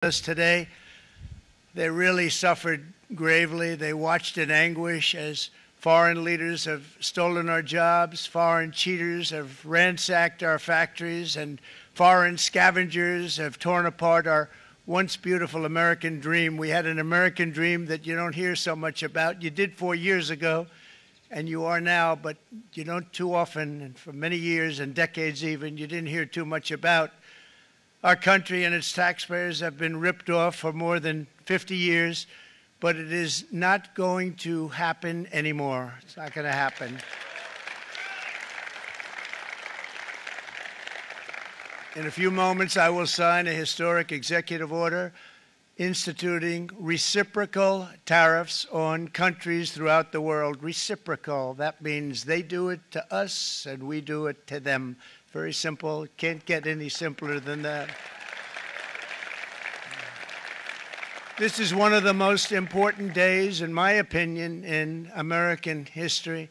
us today. They really suffered gravely. They watched in anguish as foreign leaders have stolen our jobs, foreign cheaters have ransacked our factories, and foreign scavengers have torn apart our once beautiful American dream. We had an American dream that you don't hear so much about. You did 4 years ago, and you are now, but you don't too often, and for many years and decades even, you didn't hear too much about. Our country and its taxpayers have been ripped off for more than 50 years, but it is not going to happen anymore. It's not going to happen. In a few moments, I will sign a historic executive order instituting reciprocal tariffs on countries throughout the world. Reciprocal, that means they do it to us and we do it to them. Very simple. Can't get any simpler than that. This is one of the most important days, in my opinion, in American history.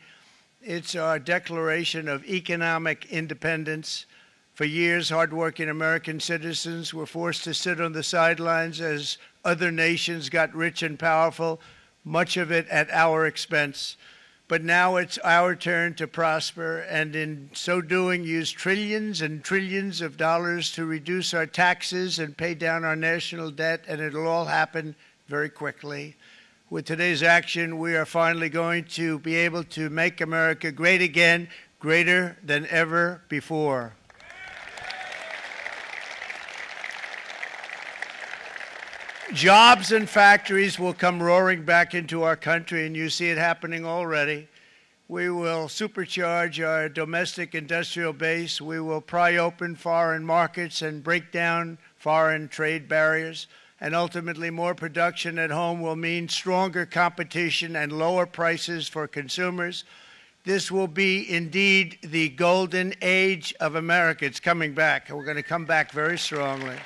It's our declaration of economic independence. For years, hardworking American citizens were forced to sit on the sidelines as other nations got rich and powerful, much of it at our expense. But now it's our turn to prosper, and in so doing, use trillions and trillions of dollars to reduce our taxes and pay down our national debt, and it'll all happen very quickly. With today's action, we are finally going to be able to make America great again, greater than ever before. Jobs and factories will come roaring back into our country, and you see it happening already. We will supercharge our domestic industrial base. We will pry open foreign markets and break down foreign trade barriers. And ultimately, more production at home will mean stronger competition and lower prices for consumers. This will be indeed the golden age of America. It's coming back. We're going to come back very strongly.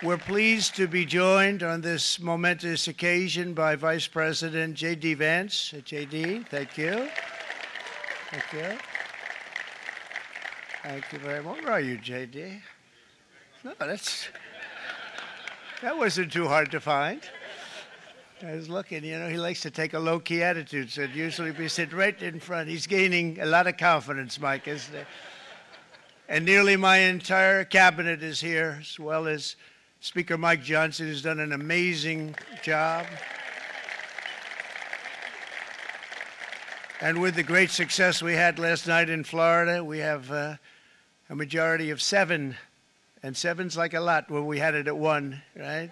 We're pleased to be joined on this momentous occasion by Vice President J.D. Vance. J.D., thank you. Thank you. Thank you very much. Where are you, J.D.? No, that wasn't too hard to find. I was looking, you know, he likes to take a low-key attitude, so usually we sit right in front. He's gaining a lot of confidence, Mike, isn't he? And nearly my entire cabinet is here, as well as Speaker Mike Johnson, who's done an amazing job. And with the great success we had last night in Florida, we have a majority of 7. And 7's like a lot when we had it at 1, right?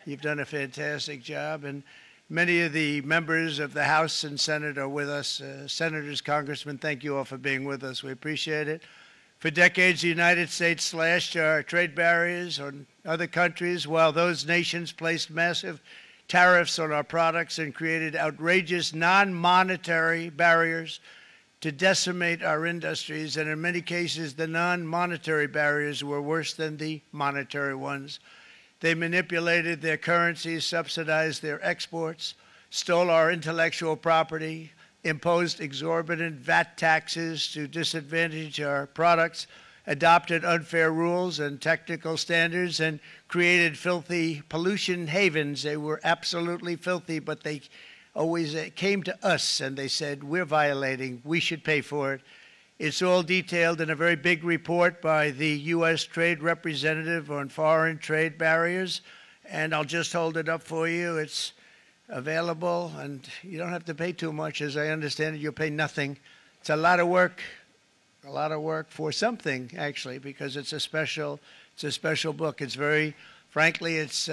You've done a fantastic job. And many of the members of the House and Senate are with us. Senators, Congressmen, thank you all for being with us. We appreciate it. For decades, the United States slashed our trade barriers on other countries, while those nations placed massive tariffs on our products and created outrageous non-monetary barriers to decimate our industries. And in many cases, the non-monetary barriers were worse than the monetary ones. They manipulated their currencies, subsidized their exports, stole our intellectual property, imposed exorbitant VAT taxes to disadvantage our products, adopted unfair rules and technical standards, and created filthy pollution havens. They were absolutely filthy, but they always came to us and they said, we're violating, we should pay for it. It's all detailed in a very big report by the U.S. Trade Representative on foreign trade barriers, and I'll just hold it up for you. It's available, and you don't have to pay too much. As I understand it, you'll pay nothing. It's a lot of work for something, actually, because it's a special book. It's very, frankly, it's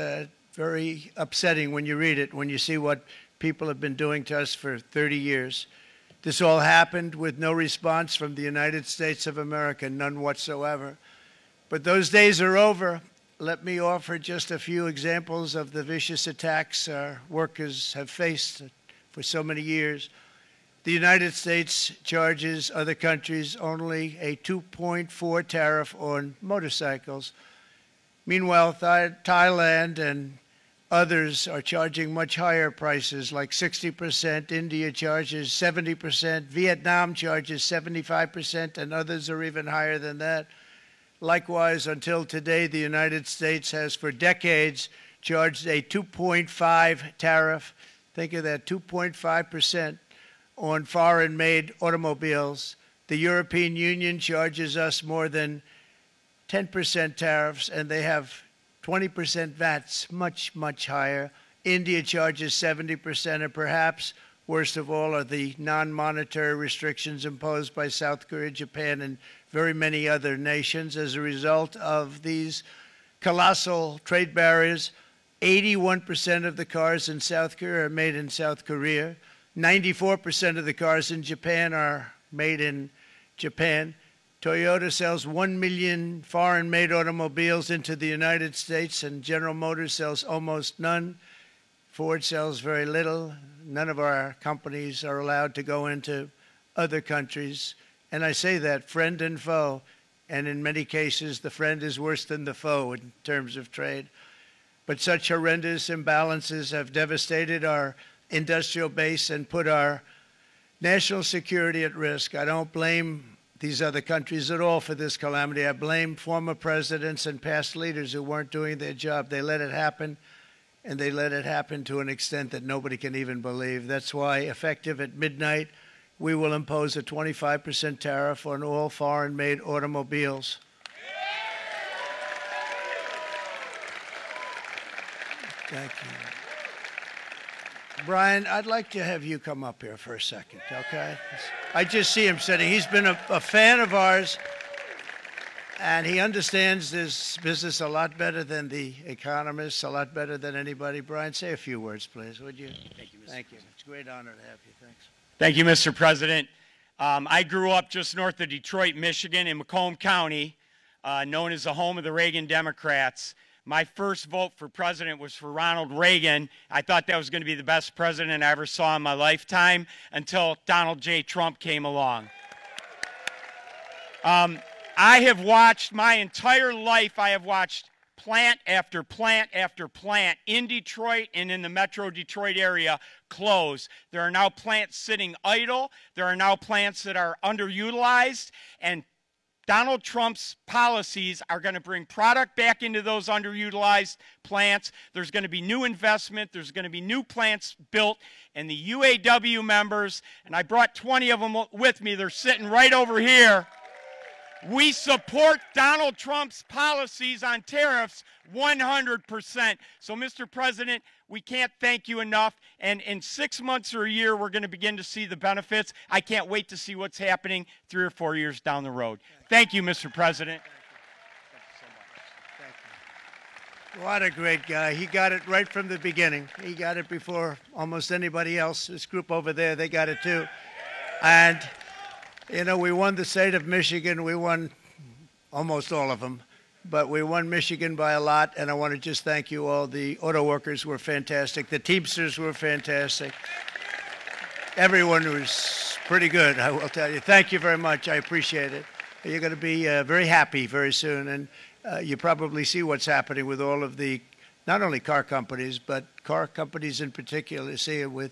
very upsetting when you read it, when you see what people have been doing to us for 30 years. This all happened with no response from the United States of America, none whatsoever. But those days are over. Let me offer just a few examples of the vicious attacks our workers have faced for so many years. The United States charges other countries only a 2.4 tariff on motorcycles. Meanwhile, Thailand and others are charging much higher prices, like 60%. India charges 70%. Vietnam charges 75%, and others are even higher than that. Likewise, until today, the United States has for decades charged a 2.5 tariff. Think of that, 2.5% on foreign-made automobiles. The European Union charges us more than 10% tariffs, and they have 20% VATs, much, much higher. India charges 70%, and perhaps worst of all are the non-monetary restrictions imposed by South Korea, Japan, and very many other nations. As a result of these colossal trade barriers, 81% of the cars in South Korea are made in South Korea. 94% of the cars in Japan are made in Japan. Toyota sells 1 million foreign-made automobiles into the United States, and General Motors sells almost none. Ford sells very little. None of our companies are allowed to go into other countries. And I say that, friend and foe, and in many cases, the friend is worse than the foe in terms of trade. But such horrendous imbalances have devastated our industrial base and put our national security at risk. I don't blame these other countries at all for this calamity. I blame former presidents and past leaders who weren't doing their job. They let it happen, and they let it happen to an extent that nobody can even believe. That's why, effective at midnight, we will impose a 25% tariff on all foreign-made automobiles. Thank you. Brian, I'd like to have you come up here for a second, okay? I just see him sitting. He's been a fan of ours, and he understands this business a lot better than the economists, a lot better than anybody. Brian, say a few words, please, would you? Thank you, Mr. Thank you. President. It's a great honor to have you. Thanks. Thank you, Mr. President. I grew up just north of Detroit, Michigan, in Macomb County, known as the home of the Reagan Democrats. My first vote for president was for Ronald Reagan. I thought that was going to be the best president I ever saw in my lifetime until Donald J. Trump came along. I have watched my entire life, I have watched plant after plant after plant in Detroit and in the metro Detroit area close. There are now plants sitting idle. There are now plants that are underutilized, and Donald Trump's policies are going to bring product back into those underutilized plants. There's going to be new investment. There's going to be new plants built. And the UAW members, and I brought 20 of them with me, they're sitting right over here. We support Donald Trump's policies on tariffs 100%. So, Mr. President, we can't thank you enough. And in 6 months or a year, we're going to begin to see the benefits. I can't wait to see what's happening 3 or 4 years down the road. Thank you, Mr. President. Thank you. What a great guy. He got it right from the beginning. He got it before almost anybody else. This group over there, they got it too. And you know, we won the state of Michigan. We won almost all of them, but we won Michigan by a lot, and I want to just thank you all. The auto workers were fantastic. The Teamsters were fantastic. Everyone was pretty good, I will tell you. Thank you very much. I appreciate it. You're going to be very happy very soon, and you probably see what's happening with all of the, not only car companies, but car companies in particular. You see it with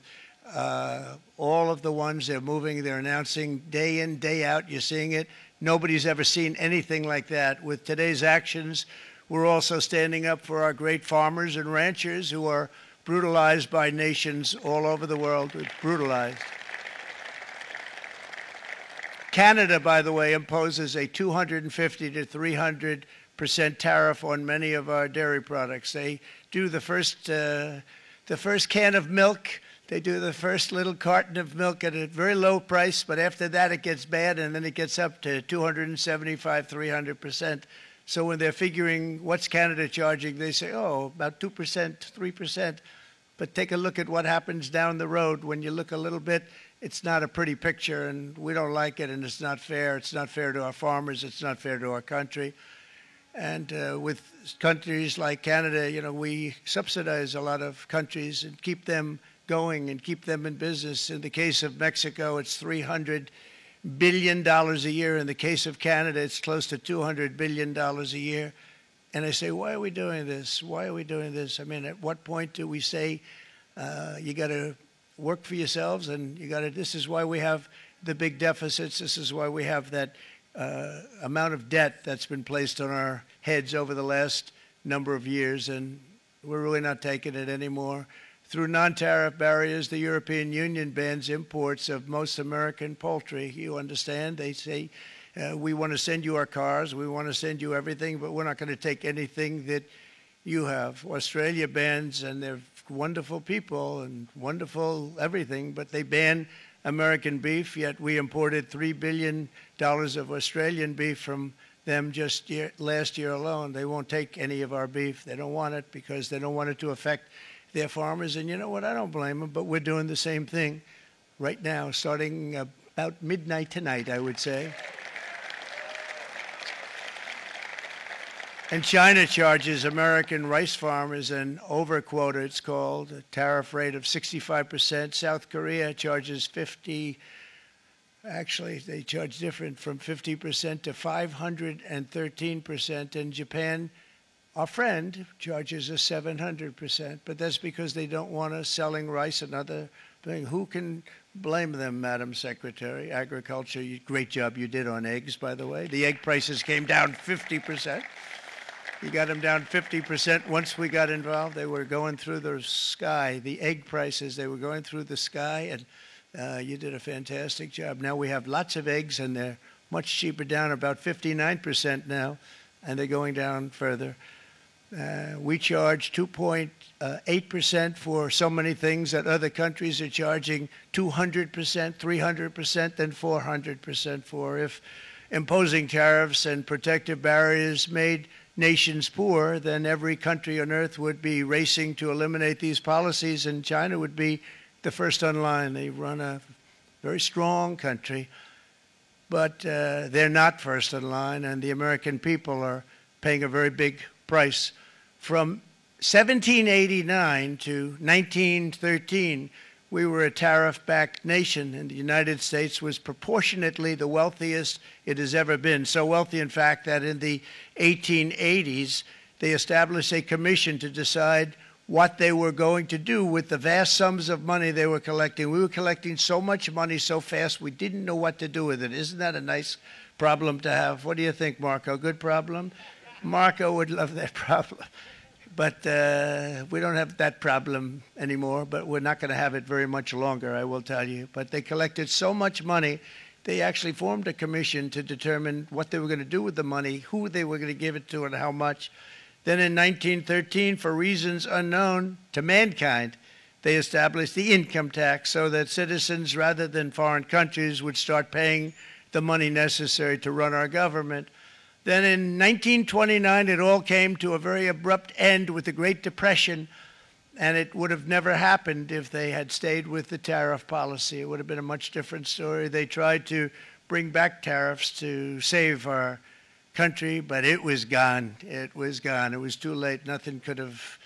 all of the ones they're moving, they're announcing day in, day out. You're seeing it. Nobody's ever seen anything like that. With today's actions, we're also standing up for our great farmers and ranchers who are brutalized by nations all over the world. Brutalized. Canada, by the way, imposes a 250 to 300% tariff on many of our dairy products. They do the first can of milk. They do the first little carton of milk at a very low price, but after that it gets bad, and then it gets up to 275, 300%. So when they're figuring what's Canada charging, they say, oh, about 2%, 3%. But take a look at what happens down the road. When you look a little bit, it's not a pretty picture, and we don't like it, and it's not fair. It's not fair to our farmers. It's not fair to our country. And with countries like Canada, you know, we subsidize a lot of countries and keep them going and keep them in business. In the case of Mexico, it's $300 billion a year. In the case of Canada, it's close to $200 billion a year. And I say, why are we doing this? Why are we doing this? I mean, at what point do we say, you got to work for yourselves, and you got to, this is why we have the big deficits. This is why we have that amount of debt that's been placed on our heads over the last number of years, and we're really not taking it anymore. Through non-tariff barriers, the European Union bans imports of most American poultry. You understand? They say, we want to send you our cars, we want to send you everything, but we're not going to take anything that you have. Australia bans, and they're wonderful people and wonderful everything, but they ban American beef, yet we imported $3 billion of Australian beef from them just last year alone. They won't take any of our beef. They don't want it because they don't want it to affect their farmers. And you know what? I don't blame them, but we're doing the same thing right now, starting about midnight tonight, I would say. And China charges American rice farmers an overquota, it's called, a tariff rate of 65%. South Korea charges 50, actually they charge different, from 50% to 513%. And Japan, our friend, charges us 700%. But that's because they don't want us selling rice, another thing. Who can blame them, Madam Secretary? Agriculture, great job you did on eggs, by the way. The egg prices came down 50%. You got them down 50%. Once we got involved, they were going through the sky. The egg prices, they were going through the sky, and you did a fantastic job. Now we have lots of eggs, and they're much cheaper, down about 59% now, and they're going down further. We charge 2.8% for so many things that other countries are charging 200%, 300%, and 400% for. If imposing tariffs and protective barriers made nations poor, then every country on earth would be racing to eliminate these policies, and China would be the first on line. They run a very strong country, but they're not first in line, and the American people are paying a very big price. From 1789 to 1913, we were a tariff-backed nation, and the United States was proportionately the wealthiest it has ever been. So wealthy, in fact, that in the 1880s, they established a commission to decide what they were going to do with the vast sums of money they were collecting. We were collecting so much money so fast, we didn't know what to do with it. Isn't that a nice problem to have? What do you think, Marco? Good problem? Marco would love that problem. But we don't have that problem anymore, but we're not going to have it very much longer, I will tell you. But they collected so much money, they actually formed a commission to determine what they were going to do with the money, who they were going to give it to, and how much. Then in 1913, for reasons unknown to mankind, they established the income tax so that citizens, rather than foreign countries, would start paying the money necessary to run our government. Then in 1929, it all came to a very abrupt end with the Great Depression, and it would have never happened if they had stayed with the tariff policy. It would have been a much different story. They tried to bring back tariffs to save our country, but it was gone. It was gone. It was too late. Nothing could have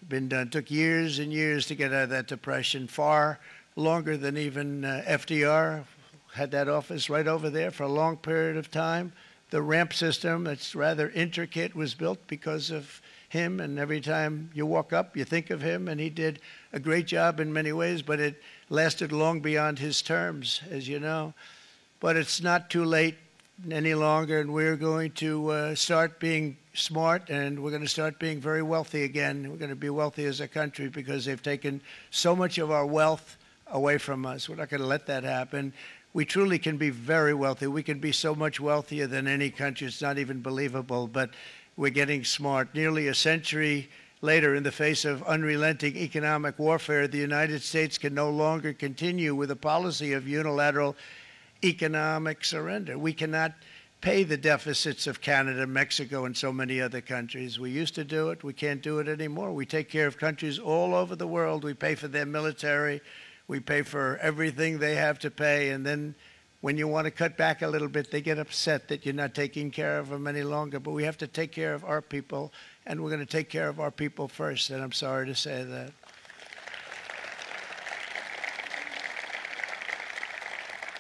been done. It took years and years to get out of that depression, far longer than even FDR had that office right over there for a long period of time. The ramp system, that's rather intricate, was built because of him, and every time you walk up, you think of him, and he did a great job in many ways, but it lasted long beyond his terms, as you know. But it's not too late any longer, and we're going to start being smart, and we're going to start being very wealthy again. We're going to be wealthy as a country because they've taken so much of our wealth away from us. We're not going to let that happen. We truly can be very wealthy. We can be so much wealthier than any country. It's not even believable, but we're getting smart. Nearly a century later, in the face of unrelenting economic warfare, the United States can no longer continue with a policy of unilateral economic surrender. We cannot pay the deficits of Canada, Mexico, and so many other countries. We used to do it. We can't do it anymore. We take care of countries all over the world. We pay for their military. We pay for everything they have to pay, and then when you want to cut back a little bit, they get upset that you're not taking care of them any longer. But we have to take care of our people, and we're going to take care of our people first, and I'm sorry to say that.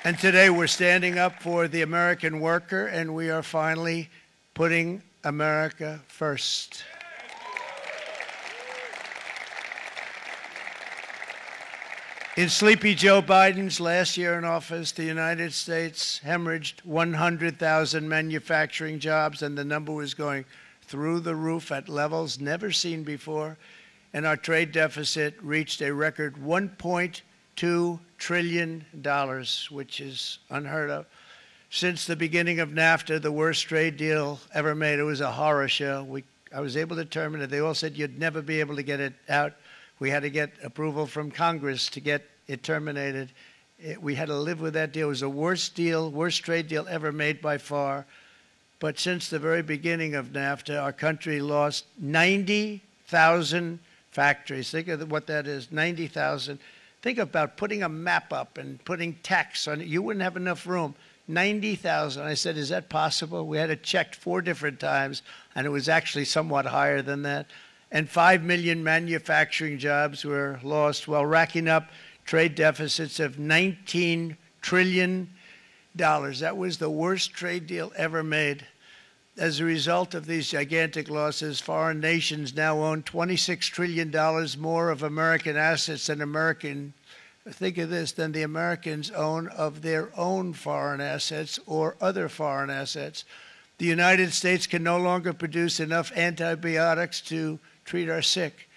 And today we're standing up for the American worker, and we are finally putting America first. In sleepy Joe Biden's last year in office, the United States hemorrhaged 100,000 manufacturing jobs, and the number was going through the roof at levels never seen before. And our trade deficit reached a record $1.2 trillion, which is unheard of. Since the beginning of NAFTA, the worst trade deal ever made, it was a horror show. I was able to terminate it. They all said you'd never be able to get it out. We had to get approval from Congress to get it terminated. We had to live with that deal. It was the worst deal, worst trade deal ever made by far. But since the very beginning of NAFTA, our country lost 90,000 factories. Think of what that is, 90,000. Think about putting a map up and putting tax on it. You wouldn't have enough room. 90,000. I said, is that possible? We had it checked 4 different times, and it was actually somewhat higher than that. And 5 million manufacturing jobs were lost while racking up trade deficits of $19 trillion. That was the worst trade deal ever made. As a result of these gigantic losses, foreign nations now own $26 trillion more of American assets than think of this, than the Americans own of their own foreign assets or other foreign assets. The United States can no longer produce enough antibiotics to treat our sick.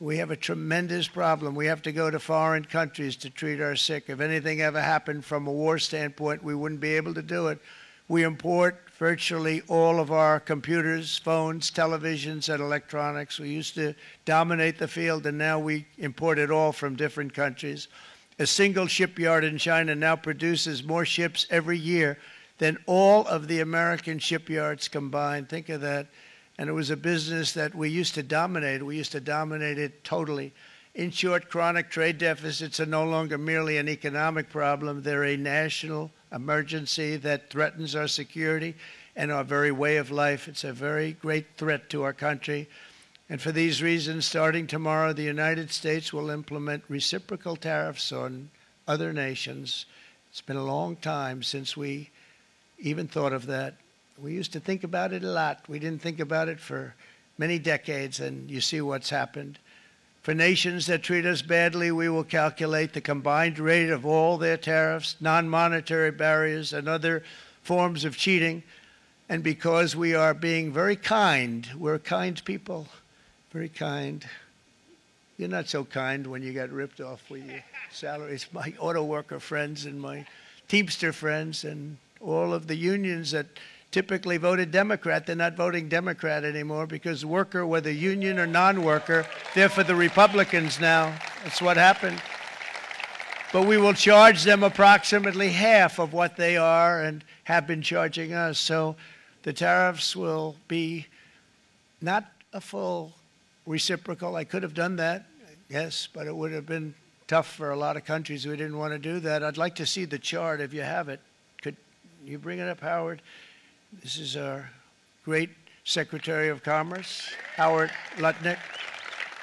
We have a tremendous problem. We have to go to foreign countries to treat our sick. If anything ever happened from a war standpoint, we wouldn't be able to do it. We import virtually all of our computers, phones, televisions, and electronics. We used to dominate the field, and now we import it all from different countries. A single shipyard in China now produces more ships every year than all of the American shipyards combined. Think of that. And it was a business that we used to dominate. We used to dominate it totally. In short, chronic trade deficits are no longer merely an economic problem. They're a national emergency that threatens our security and our very way of life. It's a very great threat to our country. And for these reasons, starting tomorrow, the United States will implement reciprocal tariffs on other nations. It's been a long time since we even thought of that. We used to think about it a lot. We didn't think about it for many decades, and you see what's happened. For nations that treat us badly, we will calculate the combined rate of all their tariffs, non-monetary barriers, and other forms of cheating. And because we are being very kind, we're kind people, very kind. You're not so kind when you got ripped off with your salaries. My auto worker friends and my Teamster friends and all of the unions that typically voted Democrat, they're not voting Democrat anymore because worker, whether union or non-worker, they're for the Republicans now. That's what happened. But we will charge them approximately half of what they are and have been charging us. So the tariffs will be not a full reciprocal. I could have done that, yes, but it would have been tough for a lot of countries who didn't want to do that. I'd like to see the chart if you have it. Could you bring it up, Howard? This is our great Secretary of Commerce, Howard Lutnick.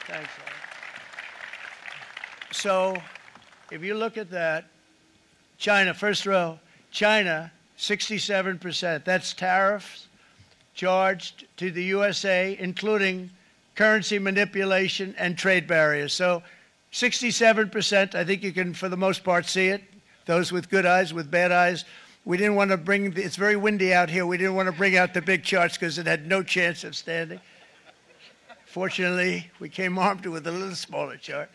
Thanks, Howard. So if you look at that, China, first row, China, 67%. That's tariffs charged to the USA, including currency manipulation and trade barriers. So 67%, I think you can, for the most part, see it. Those with good eyes, with bad eyes. We didn't want to bring, it's very windy out here. We didn't want to bring out the big charts because it had no chance of standing. Fortunately, we came armed with a little smaller chart.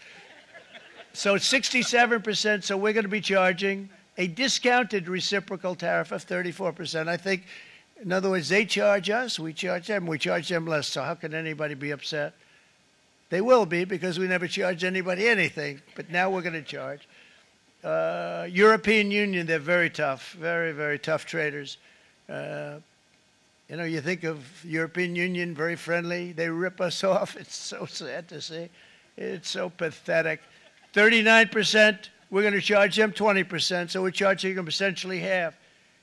So 67%, so we're going to be charging a discounted reciprocal tariff of 34%. I think, in other words, they charge us, we charge them less. So how can anybody be upset? They will be because we never charge anybody anything, but now we're going to charge. European Union, they're very tough, very, very tough traders. You know, you think of European Union, very friendly. They rip us off. It's so sad to see. It's so pathetic. 39%, we're going to charge them 20%, so we're charging them essentially half.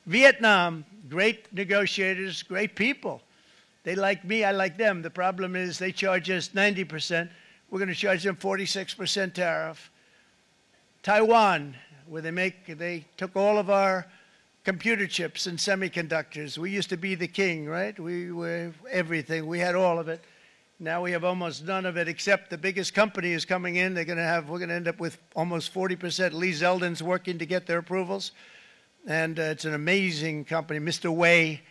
Vietnam, great negotiators, great people. They like me, I like them. The problem is they charge us 90%. We're going to charge them 46% tariff. Taiwan, where they took all of our computer chips and semiconductors. We used to be the king, right? We were everything. We had all of it. Now we have almost none of it, except the biggest company is coming in. We're going to end up with almost 40%. Lee Zeldin's working to get their approvals. And it's an amazing company. Mr. Wei,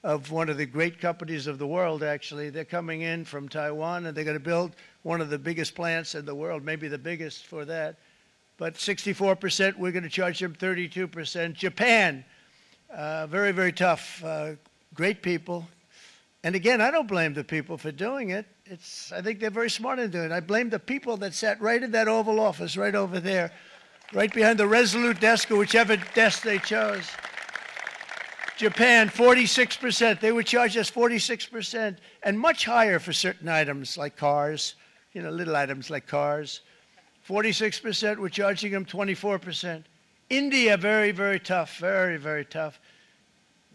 of one of the great companies of the world, actually. They're coming in from Taiwan, and they're going to build one of the biggest plants in the world, maybe the biggest for that. But 64%, we're going to charge them 32%. Japan, very, very tough. Great people. And again, I don't blame the people for doing it. I think they're very smart in doing it. I blame the people that sat right in that Oval Office, right over there, right behind the Resolute desk or whichever desk they chose. Japan, 46%. They would charge us 46%, and much higher for certain items like cars, you know, little items like cars. 46%, we're charging them 24%. India, very, very tough, very, very tough.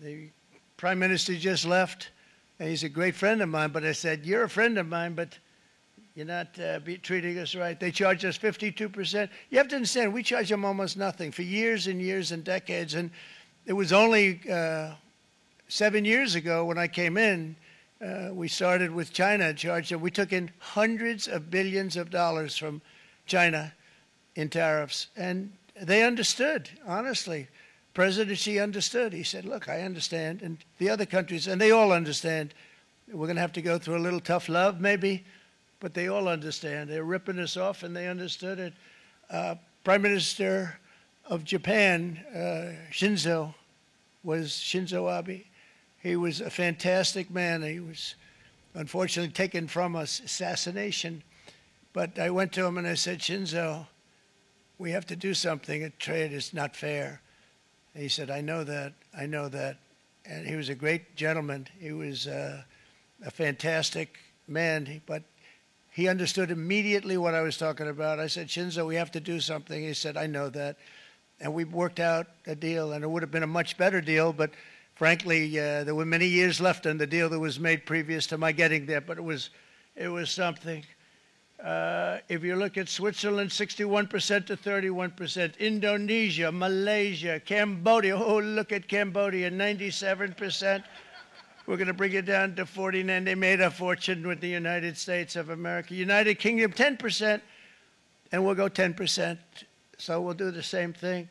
The Prime Minister just left, and he's a great friend of mine, but I said, you're a friend of mine, but you're not treating us right. They charge us 52%. You have to understand, we charge them almost nothing for years and years and decades, and it was only 7 years ago when I came in, we started with China and charged them. We took in hundreds of billions of dollars from China in tariffs, and they understood, honestly. President Xi understood. He said, look, I understand, and the other countries, and they all understand. We're going to have to go through a little tough love, maybe, but they all understand. They're ripping us off, and they understood it. Prime Minister of Japan, Shinzo Abe. He was a fantastic man. He was unfortunately taken from us, assassination. But I went to him and I said, Shinzo, we have to do something. A trade is not fair. And he said, I know that. I know that. And he was a great gentleman. He was a fantastic man. But he understood immediately what I was talking about. I said, Shinzo, we have to do something. He said, I know that. And we worked out a deal, and it would have been a much better deal, but frankly, there were many years left on the deal that was made previous to my getting there, but it was something. If you look at Switzerland, 61% to 31%. Indonesia, Malaysia, Cambodia. Oh, look at Cambodia, 97%. We're going to bring it down to 49. They made a fortune with the United States of America. United Kingdom, 10%, and we'll go 10%. So we'll do the same thing.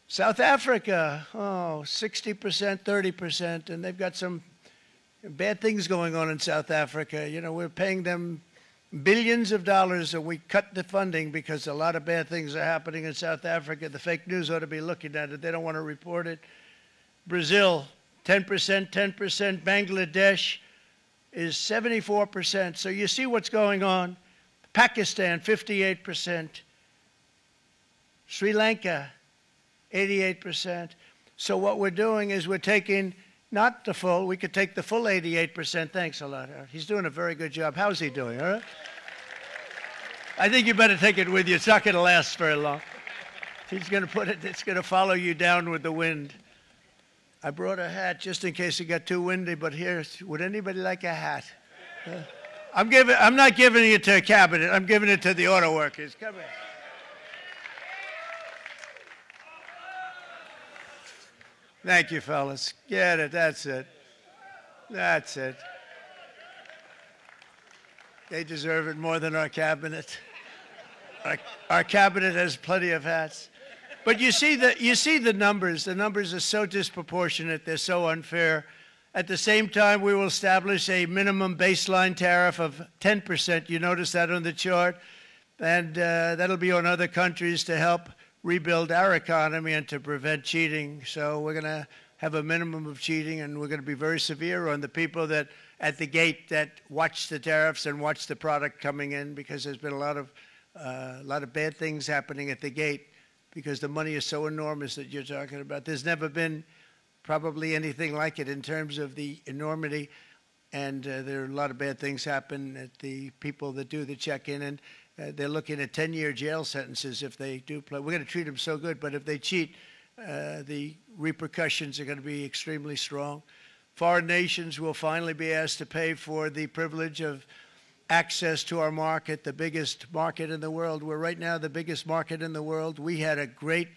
South Africa, 60%, 30%, and they've got some bad things going on in South Africa. You know, we're paying them billions of dollars, and we cut the funding because a lot of bad things are happening in South Africa. The fake news ought to be looking at it. They don't want to report it. Brazil, 10%, 10%. Bangladesh is 74%. So you see what's going on. Pakistan, 58%. Sri Lanka, 88%. So what we're doing is we're taking not the full, we could take the full 88%. Thanks a lot, Art. He's doing a very good job. How's he doing, all right? I think you better take it with you. It's not going to last very long. He's going to put it, it's going to follow you down with the wind. I brought a hat just in case it got too windy, but here, would anybody like a hat? I'm not giving it to a cabinet. I'm giving it to the auto workers. Come here. Thank you, fellas. Get it. That's it. That's it. They deserve it more than our cabinet. Our cabinet has plenty of hats. But you see the numbers. The numbers are so disproportionate. They're so unfair. At the same time, we will establish a minimum baseline tariff of 10%. You notice that on the chart. And that'll be on other countries to help rebuild our economy and to prevent cheating. So we're going to have a minimum of cheating, and we're going to be very severe on the people that at the gate that watch the tariffs and watch the product coming in, because there's been a lot of bad things happening at the gate because the money is so enormous that you're talking about. There's never been probably anything like it in terms of the enormity, and there are a lot of bad things happen at the people that do the check-in, and they're looking at 10-year jail sentences if they do play. We're going to treat them so good, but if they cheat, the repercussions are going to be extremely strong. Foreign nations will finally be asked to pay for the privilege of access to our market, the biggest market in the world. We're right now the biggest market in the world. We had a great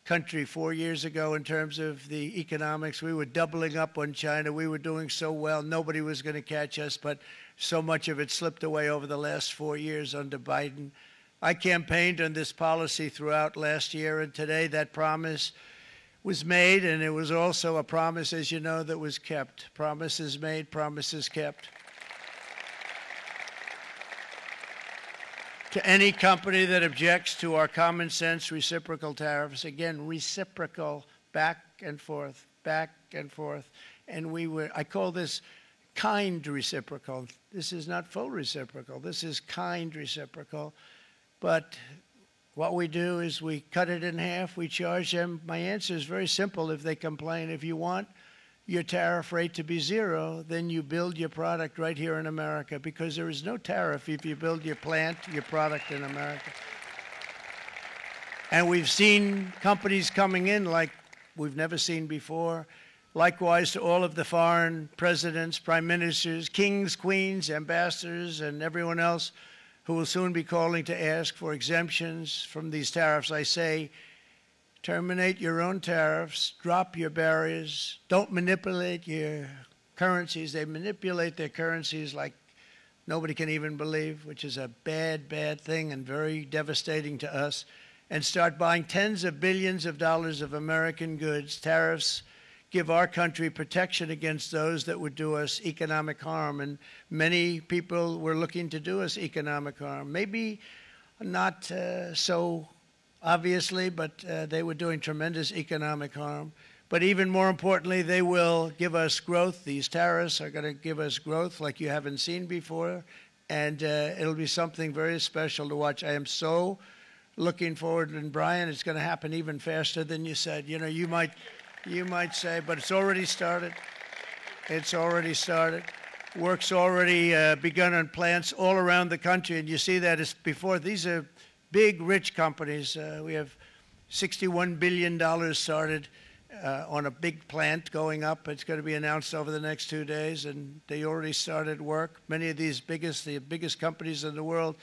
country 4 years ago in terms of the economics. We were doubling up on China. We were doing so well. Nobody was going to catch us, but so much of it slipped away over the last 4 years under Biden. I campaigned on this policy throughout last year, and today that promise was made, and it was also a promise, as you know, that was kept. Promises made, promises kept. To any company that objects to our common sense reciprocal tariffs, again, reciprocal, back and forth, back and forth. And I call this kind reciprocal. This is not full reciprocal. This is kind reciprocal. But what we do is we cut it in half. We charge them. My answer is very simple if they complain. If you want your tariff rate to be zero, then you build your product right here in America, because there is no tariff if you build your plant, your product in America. And we've seen companies coming in like we've never seen before. Likewise to all of the foreign presidents, prime ministers, kings, queens, ambassadors, and everyone else who will soon be calling to ask for exemptions from these tariffs. I say, terminate your own tariffs, drop your barriers, don't manipulate your currencies. They manipulate their currencies like nobody can even believe, which is a bad, bad thing and very devastating to us, and start buying tens of billions of dollars of American goods. Tariffs give our country protection against those that would do us economic harm. And many people were looking to do us economic harm. Maybe not so obviously, but they were doing tremendous economic harm. But even more importantly, they will give us growth. These tariffs are going to give us growth like you haven't seen before. And it'll be something very special to watch. I am so looking forward. And Brian, it's going to happen even faster than you said. You know, you might say, but it's already started. It's already started. Work's already begun on plants all around the country. And you see that as before. These are big, rich companies. We have $61 billion started on a big plant going up. It's going to be announced over the next 2 days, and they already started work. Many of these the biggest companies in the world,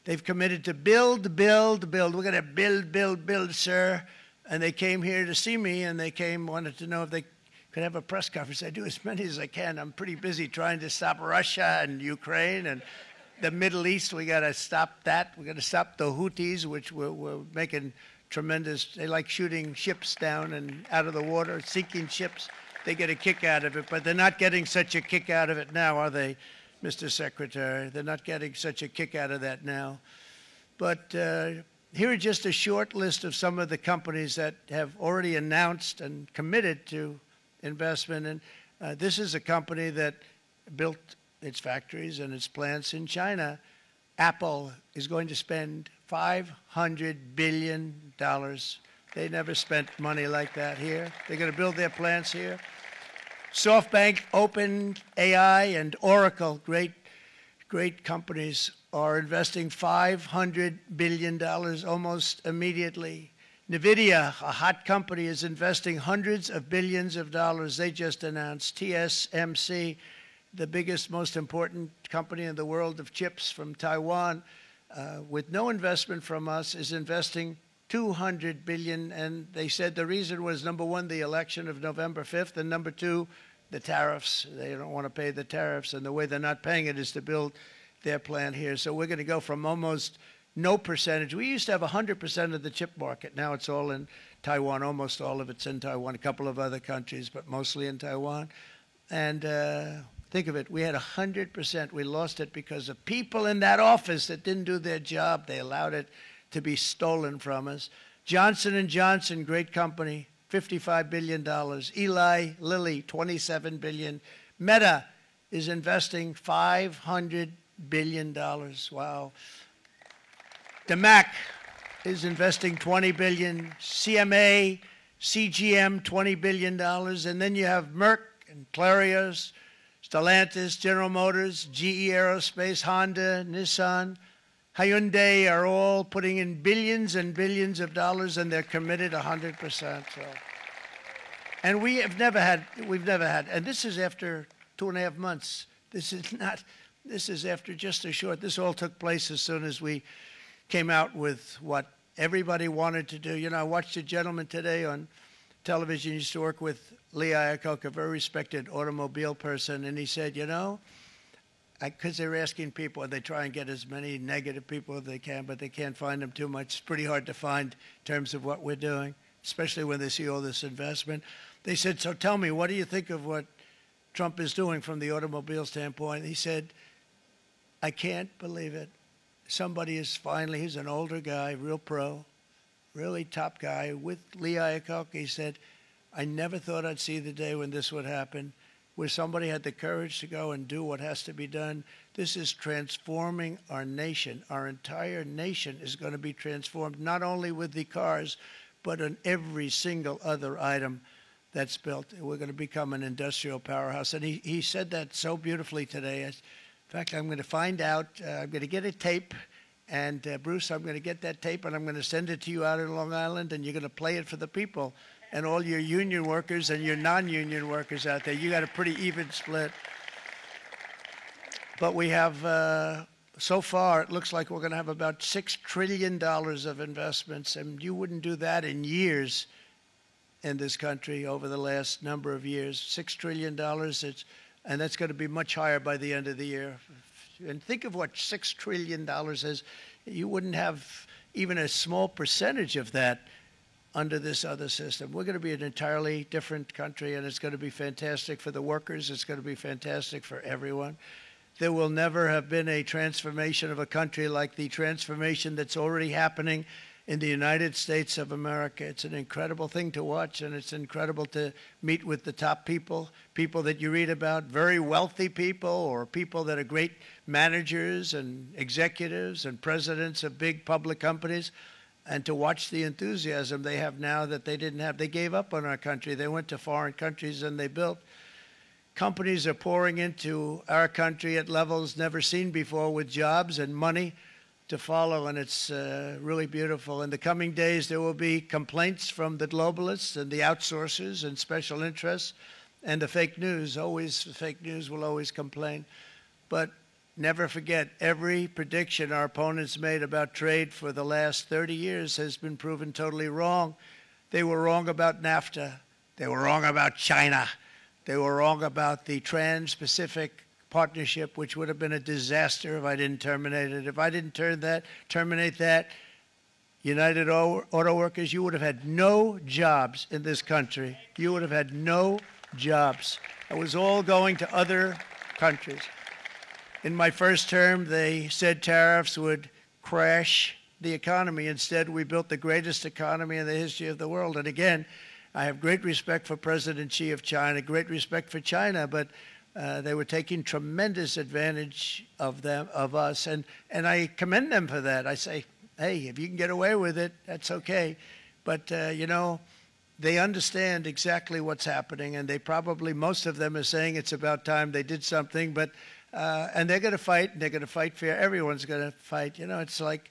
they've committed to build, build, build. We're going to build, build, build, sir. And they came here to see me, and they wanted to know if they could have a press conference. I do as many as I can. I'm pretty busy trying to stop Russia and Ukraine and the Middle East. We got to stop that. We got to stop the Houthis, which we're making tremendous. They like shooting ships down and out of the water, sinking ships. They get a kick out of it, but they're not getting such a kick out of it now, are they, Mr. Secretary? They're not getting such a kick out of that now. But here are just a short list of some of the companies that have already announced and committed to investment. And this is a company that built its factories and its plants in China. Apple is going to spend $500 billion. They never spent money like that here. They're going to build their plants here. SoftBank, OpenAI, and Oracle, great companies, are investing $500 billion almost immediately. NVIDIA, a hot company, is investing hundreds of billions of dollars. They just announced. TSMC, the biggest, most important company in the world of chips from Taiwan, with no investment from us, is investing $200 billion. And they said the reason was, number one, the election of November 5th, and number two, the tariffs. They don't want to pay the tariffs, and the way they're not paying it is to build their plant here. So we're going to go from almost no percentage. We used to have 100% of the chip market. Now it's all in Taiwan. Almost all of it's in Taiwan, a couple of other countries, but mostly in Taiwan. And think of it, we had 100%. We lost it because of people in that office that didn't do their job. They allowed it to be stolen from us. Johnson & Johnson, great company, $55 billion. Eli Lilly, $27 billion. Meta is investing $500 billion. Wow. DeMac is investing $20 billion. CMA, CGM, $20 billion. And then you have Merck and Clarios, Stellantis, General Motors, GE Aerospace, Honda, Nissan, Hyundai are all putting in billions and billions of dollars, and they're committed 100%. So. And we've never had, and this is after 2.5 months. This is after just a short, this all took place as soon as we came out with what everybody wanted to do. You know, I watched a gentleman today on television. He used to work with Lee Iacocca, a very respected automobile person, and he said, you know, because they're asking people, and they try and get as many negative people as they can, but they can't find them too much. It's pretty hard to find in terms of what we're doing, especially when they see all this investment. They said, so tell me, what do you think of what Trump is doing from the automobile standpoint? He said, I can't believe it. Somebody is finally, he's an older guy, real pro, really top guy, with Lee Iacocca. He said, I never thought I'd see the day when this would happen, where somebody had the courage to go and do what has to be done. This is transforming our nation. Our entire nation is going to be transformed, not only with the cars, but on every single other item that's built. We're going to become an industrial powerhouse. And he said that so beautifully today. In fact, I'm going to find out, I'm going to get a tape, and Bruce, I'm going to get that tape, and I'm going to send it to you out in Long Island, and you're going to play it for the people. And all your union workers and your non-union workers out there, you got a pretty even split. But we have, so far, it looks like we're going to have about $6 trillion of investments, and you wouldn't do that in years in this country over the last number of years. $6 trillion, and that's going to be much higher by the end of the year. And think of what $6 trillion is. You wouldn't have even a small percentage of that under this other system. We're going to be an entirely different country, and it's going to be fantastic for the workers. It's going to be fantastic for everyone. There will never have been a transformation of a country like the transformation that's already happening in the United States of America. It's an incredible thing to watch, and it's incredible to meet with the top people, people that you read about, very wealthy people, or people that are great managers and executives and presidents of big public companies, and to watch the enthusiasm they have now that they didn't have. They gave up on our country. They went to foreign countries and they built. Companies are pouring into our country at levels never seen before, with jobs and money to follow, and it's really beautiful. In the coming days, there will be complaints from the globalists and the outsourcers and special interests and the fake news. Always, the fake news will always complain. But never forget, every prediction our opponents made about trade for the last 30 years has been proven totally wrong. They were wrong about NAFTA. They were wrong about China. They were wrong about the Trans-Pacific Partnership, which would have been a disaster if I didn't terminate it. If I didn't terminate that, United Auto Workers, you would have had no jobs in this country. You would have had no jobs. It was all going to other countries. In my first term, they said tariffs would crash the economy. Instead, we built the greatest economy in the history of the world. And again, I have great respect for President Xi of China, great respect for China, but they were taking tremendous advantage of us, and I commend them for that. I say, hey, if you can get away with it, that's okay. But, you know, they understand exactly what's happening, and they probably, most of them are saying it's about time they did something, but, and they're going to fight, and they're going to fight fair. Everyone's going to fight. You know, it's like,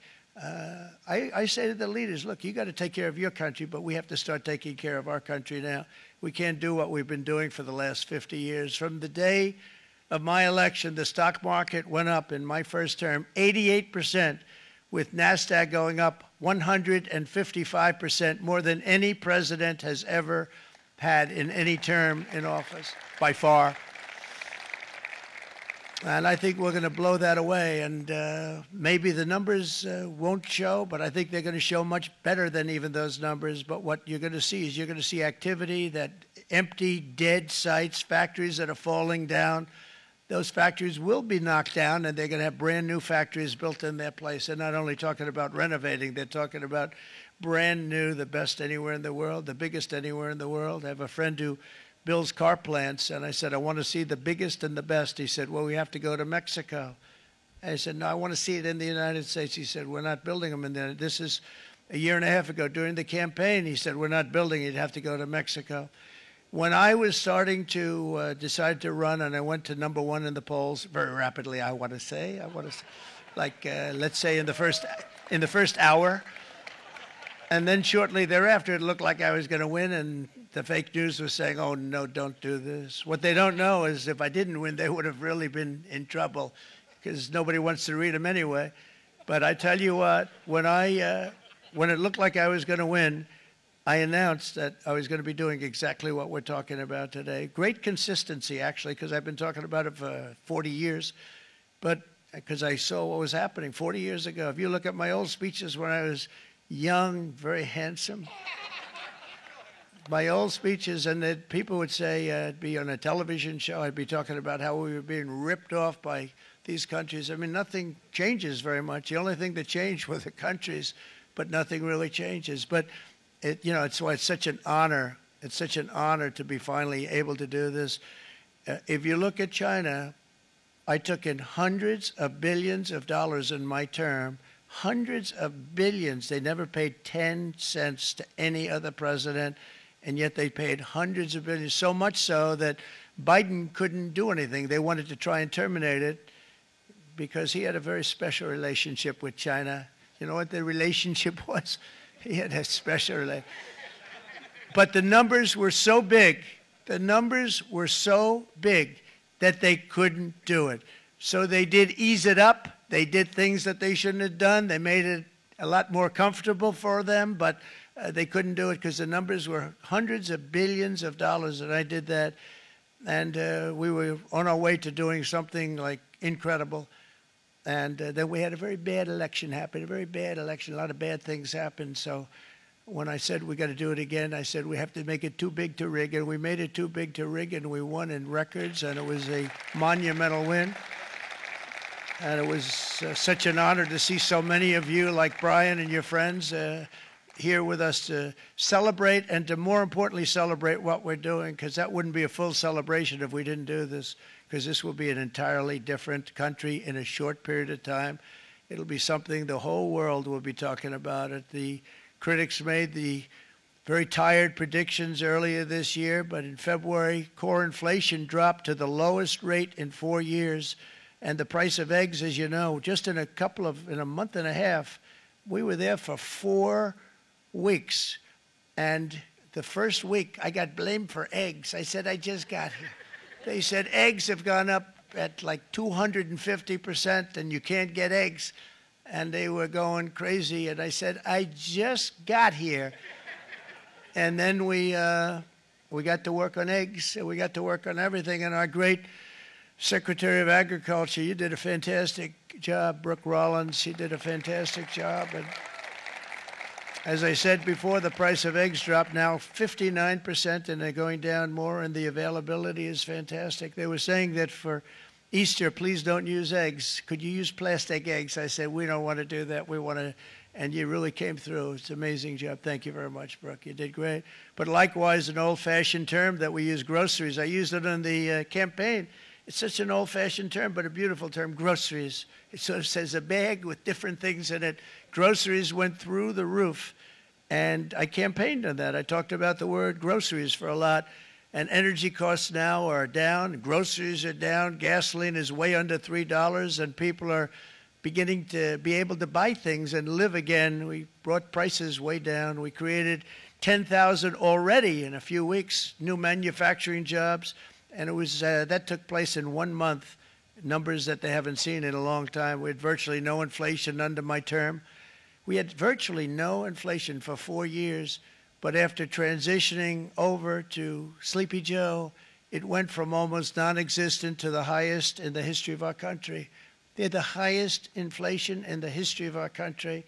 I say to the leaders, look, you got to take care of your country, but we have to start taking care of our country now. We can't do what we've been doing for the last 50 years. From the day of my election, the stock market went up in my first term 88%, with NASDAQ going up 155%, more than any president has ever had in any term in office, by far. And I think we're going to blow that away. And maybe the numbers won't show, but I think they're going to show much better than even those numbers. But what you're going to see is you're going to see activity, that empty, dead sites, factories that are falling down. Those factories will be knocked down, and they're going to have brand new factories built in their place. They're not only talking about renovating, they're talking about brand new, the best anywhere in the world, the biggest anywhere in the world. I have a friend who builds car plants, and I said, I want to see the biggest and the best. He said, well, we have to go to Mexico. I said, no, I want to see it in the United States. He said, we're not building them in there. This is a year and a half ago during the campaign. He said, we're not building it. You'd have to go to Mexico. When I was starting to decide to run, and I went to #1 in the polls very rapidly, I want to say, like, let's say in the first hour. And then shortly thereafter, it looked like I was going to win, and the fake news was saying, oh, no, don't do this. What they don't know is if I didn't win, they would have really been in trouble, because nobody wants to read them anyway. But I tell you what, when I when it looked like I was going to win, I announced that I was going to be doing exactly what we're talking about today. Great consistency, actually, because I've been talking about it for 40 years, but because I saw what was happening 40 years ago. If you look at my old speeches when I was young, very handsome, my old speeches, and that people would say I'd be on a television show, I'd be talking about how we were being ripped off by these countries. I mean, nothing changes very much. The only thing that changed were the countries, but nothing really changes. But it's why it's such an honor. It's such an honor to be finally able to do this. If you look at China, I took in hundreds of billions of dollars in my term, hundreds of billions. They never paid 10 cents to any other president, and yet they paid hundreds of billions, so much so that Biden couldn't do anything. They wanted to try and terminate it because he had a very special relationship with China. You know what the relationship was? He had a special relationship. But the numbers were so big, that they couldn't do it. So they did ease it up. They did things that they shouldn't have done. They made it a lot more comfortable for them, but they couldn't do it because the numbers were hundreds of billions of dollars, and I did that. And we were on our way to doing something like incredible. And then we had a very bad election happen, a very bad election. A lot of bad things happened. So when I said we got to do it again, I said we have to make it too big to rig. And we made it too big to rig, and we won in records, and it was a monumental win. And it was such an honor to see so many of you, like Brian and your friends, here with us to celebrate, and to more importantly celebrate what we're doing, because that wouldn't be a full celebration if we didn't do this, because this will be an entirely different country in a short period of time. It'll be something the whole world will be talking about it. The critics made the very tired predictions earlier this year, but in February, core inflation dropped to the lowest rate in 4 years, and the price of eggs, as you know, just in a month and a half, we were there for 4 weeks, and the first week I got blamed for eggs. I said, I just got here. They said eggs have gone up at like 250% and you can't get eggs, and they were going crazy, and I said, I just got here. And then we got to work on eggs, and we got to work on everything, and our great Secretary of Agriculture, you did a fantastic job, Brooke Rollins, she did a fantastic job. And as I said before, the price of eggs dropped now 59%, and they're going down more, and the availability is fantastic. They were saying that for Easter, please don't use eggs. Could you use plastic eggs? I said, we don't want to do that. We want to, and you really came through. It's an amazing job. Thank you very much, Brooke. You did great. But likewise, an old-fashioned term that we use, groceries. I used it in the campaign. It's such an old-fashioned term, but a beautiful term, groceries. It sort of says a bag with different things in it. Groceries went through the roof, and I campaigned on that. I talked about the word groceries for a lot, and energy costs now are down. Groceries are down. Gasoline is way under $3, and people are beginning to be able to buy things and live again. We brought prices way down. We created 10,000 already in a few weeks, new manufacturing jobs. And it was that took place in 1 month, numbers that they haven't seen in a long time. We had virtually no inflation under my term. We had virtually no inflation for 4 years, but after transitioning over to Sleepy Joe, it went from almost non-existent to the highest in the history of our country. They had the highest inflation in the history of our country,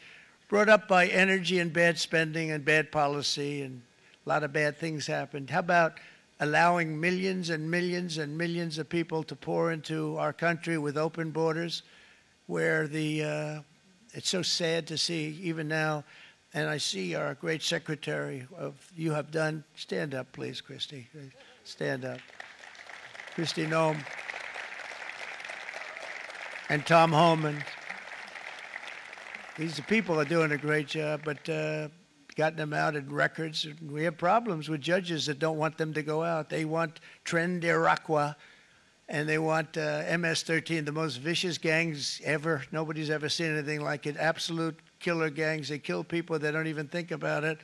brought up by energy and bad spending and bad policy, and a lot of bad things happened. How about allowing millions and millions and millions of people to pour into our country with open borders, where it's so sad to see even now, and I see our great secretary you have done. Stand up, please, Christy. Stand up. Christy Noem and Tom Homan. These people are doing a great job, but gotten them out in records. We have problems with judges that don't want them to go out. They want Tren de Aragua, and they want MS-13, the most vicious gangs ever. Nobody's ever seen anything like it. Absolute killer gangs. They kill people. They don't even think about it.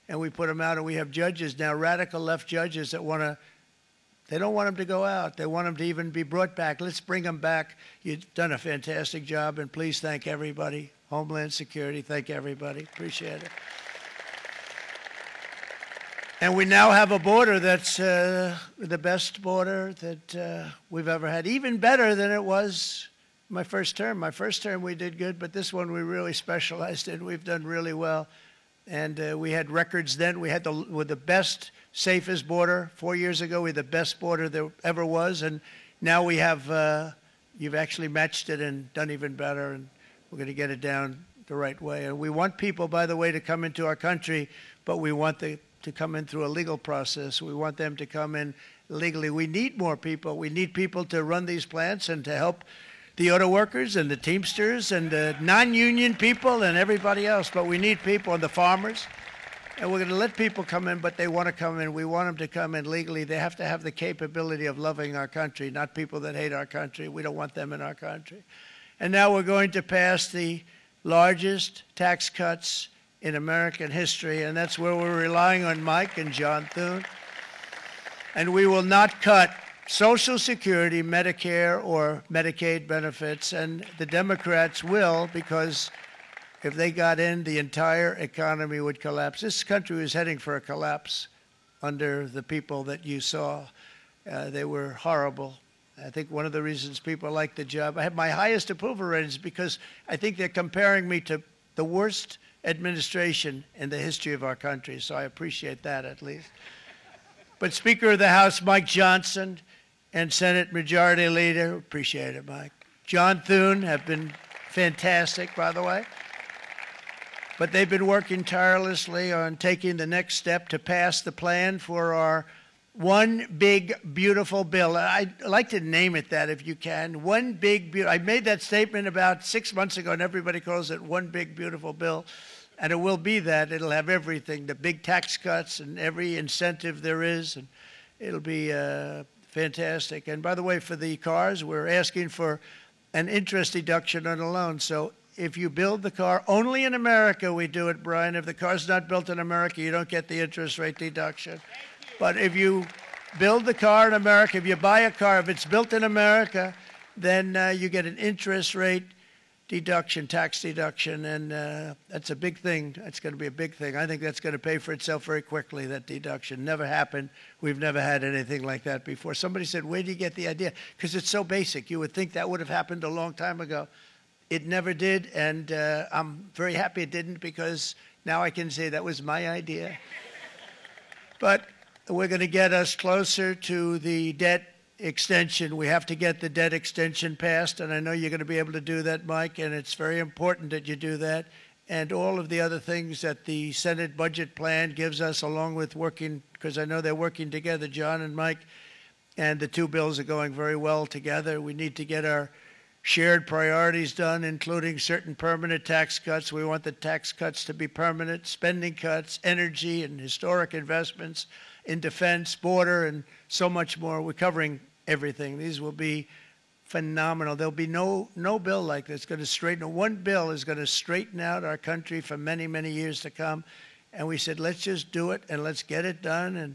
And we put them out, and we have judges now, radical left judges that They don't want them to go out. They want them to even be brought back. Let's bring them back. You've done a fantastic job, and please thank everybody. Homeland Security, thank everybody. Appreciate it. And we now have a border that's the best border that we've ever had, even better than it was my first term. My first term we did good, but this one we really specialized in. We've done really well. And we had records then. We had the best, safest border. 4 years ago, we had the best border there ever was. And now we have, you've actually matched it and done even better. And we're going to get it down the right way. And we want people, by the way, to come into our country, but we want to come in through a legal process. We want them to come in legally. We need more people. We need people to run these plants and to help the auto workers and the Teamsters and the non-union people and everybody else. But we need people and the farmers. And we're going to let people come in, but they want to come in. We want them to come in legally. They have to have the capability of loving our country, not people that hate our country. We don't want them in our country. And now we're going to pass the largest tax cuts in American history, and that's where we're relying on Mike and John Thune. And we will not cut Social Security, Medicare, or Medicaid benefits, and the Democrats will, because if they got in, the entire economy would collapse. This country was heading for a collapse under the people that you saw. They were horrible. I think one of the reasons people like the job, I have my highest approval ratings because I think they're comparing me to the worst administration in the history of our country, so I appreciate that at least. But Speaker of the House Mike Johnson and Senate Majority Leader, appreciate it, Mike. John Thune have been fantastic, by the way. But they've been working tirelessly on taking the next step to pass the plan for our one big, beautiful bill. I'd like to name it that if you can. One big, beautiful. I made that statement about 6 months ago, and everybody calls it one big, beautiful bill. And it will be that. It'll have everything, the big tax cuts and every incentive there is. And it'll be fantastic. And by the way, for the cars, we're asking for an interest deduction on a loan. So if you build the car, only in America we do it, Brian. If the car's not built in America, you don't get the interest rate deduction. But if you build the car in America, if you buy a car, if it's built in America, then you get an interest rate deduction, tax deduction, and that's a big thing. That's going to be a big thing. I think that's going to pay for itself very quickly, that deduction. Never happened. We've never had anything like that before. Somebody said, where do you get the idea? Because it's so basic. You would think that would have happened a long time ago. It never did, and I'm very happy it didn't because now I can say that was my idea. But we're going to get us closer to the debt extension. We have to get the debt extension passed, and I know you're going to be able to do that, Mike, and it's very important that you do that. And all of the other things that the Senate budget plan gives us, along with working, because I know they're working together, John and Mike, and the two bills are going very well together. We need to get our shared priorities done, including certain permanent tax cuts. We want the tax cuts to be permanent, spending cuts, energy and historic investments in defense, border, and so much more. We're covering everything. These will be phenomenal. There'll be no bill like this going to straighten. One bill is going to straighten out our country for many, many years to come. And we said, let's just do it and let's get it done. And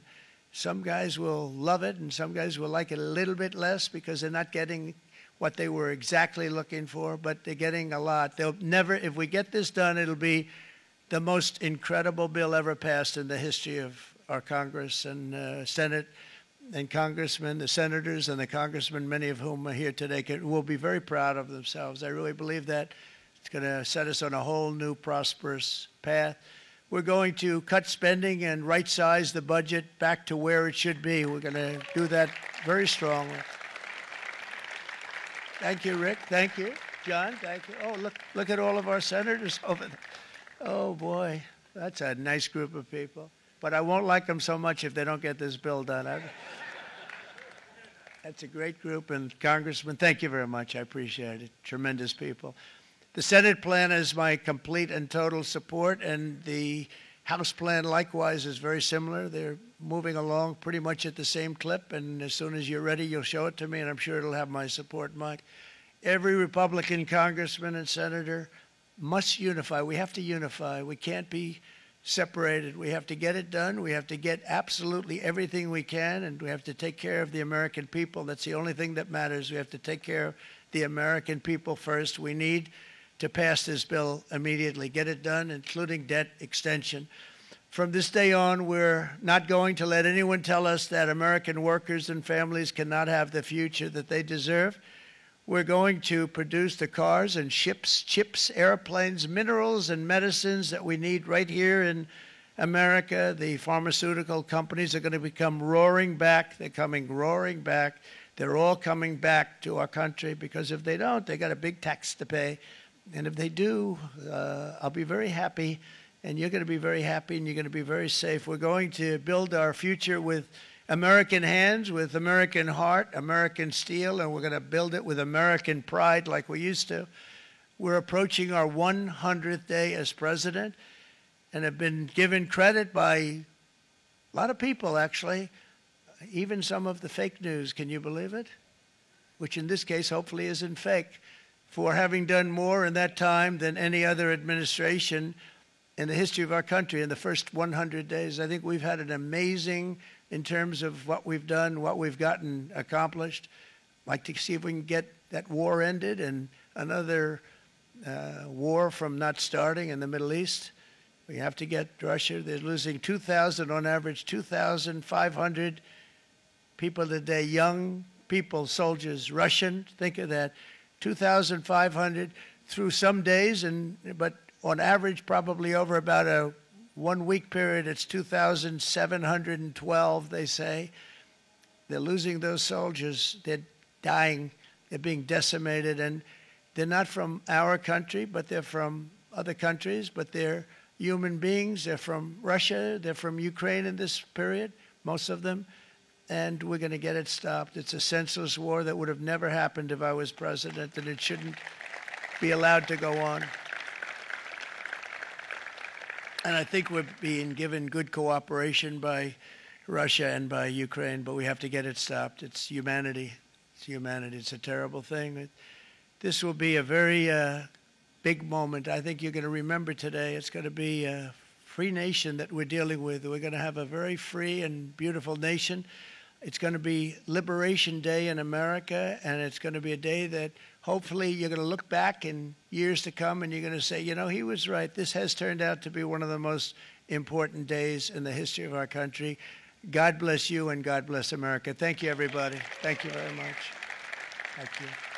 some guys will love it and some guys will like it a little bit less because they're not getting what they were exactly looking for, but they're getting a lot. They'll never, if we get this done, it'll be the most incredible bill ever passed in the history of our Congress and Senate and congressmen, the senators and the congressmen, many of whom are here today, will be very proud of themselves. I really believe that it's going to set us on a whole new prosperous path. We're going to cut spending and right-size the budget back to where it should be. We're going to do that very strongly. Thank you, Rick. Thank you. John, thank you. Oh, look at all of our senators over there. Oh, boy. That's a nice group of people. But I won't like them so much if they don't get this bill done. That's a great group. And Congressman, thank you very much. I appreciate it. Tremendous people. The Senate plan is my complete and total support, and the House plan likewise is very similar. They're moving along pretty much at the same clip, and as soon as you're ready, you'll show it to me, and I'm sure it'll have my support, Mike. Every Republican congressman and senator must unify. We have to unify. We can't be separated. We have to get it done. We have to get absolutely everything we can, and we have to take care of the American people. That's the only thing that matters. We have to take care of the American people first. We need to pass this bill immediately, get it done, including debt extension. From this day on, we're not going to let anyone tell us that American workers and families cannot have the future that they deserve. We're going to produce the cars and ships, chips, airplanes, minerals, and medicines that we need right here in America. The pharmaceutical companies are going to become roaring back. They're coming roaring back. They're all coming back to our country, because if they don't, they got a big tax to pay. And if they do, I'll be very happy, and you're going to be very happy, and you're going to be very safe. We're going to build our future with American hands, with American heart, American steel, and we're going to build it with American pride like we used to. We're approaching our 100th day as president and have been given credit by a lot of people, actually, even some of the fake news. Can you believe it? Which in this case hopefully isn't fake, for having done more in that time than any other administration in the history of our country in the first 100 days. I think we've had an amazing, in terms of what we've done, what we've gotten accomplished. I'd like to see if we can get that war ended and another war from not starting in the Middle East. We have to get Russia. They're losing 2,000 on average, 2,500 people a day, young people, soldiers, Russian. Think of that, 2,500 through some days, but on average, probably over about a 1 week period, it's 2,712, they say. They're losing those soldiers. They're dying. They're being decimated. And they're not from our country, but they're from other countries. But they're human beings. They're from Russia. They're from Ukraine in this period, most of them. And we're going to get it stopped. It's a senseless war that would have never happened if I was president, and it shouldn't be allowed to go on. And I think we're being given good cooperation by Russia and by Ukraine, but we have to get it stopped. It's humanity. It's humanity. It's a terrible thing. This will be a very big moment. I think you're going to remember today. It's going to be a free nation that we're dealing with. We're going to have a very free and beautiful nation. It's going to be Liberation Day in America, and it's going to be a day that hopefully you're going to look back in years to come and you're going to say, you know, he was right. This has turned out to be one of the most important days in the history of our country. God bless you and God bless America. Thank you, everybody. Thank you very much. Thank you.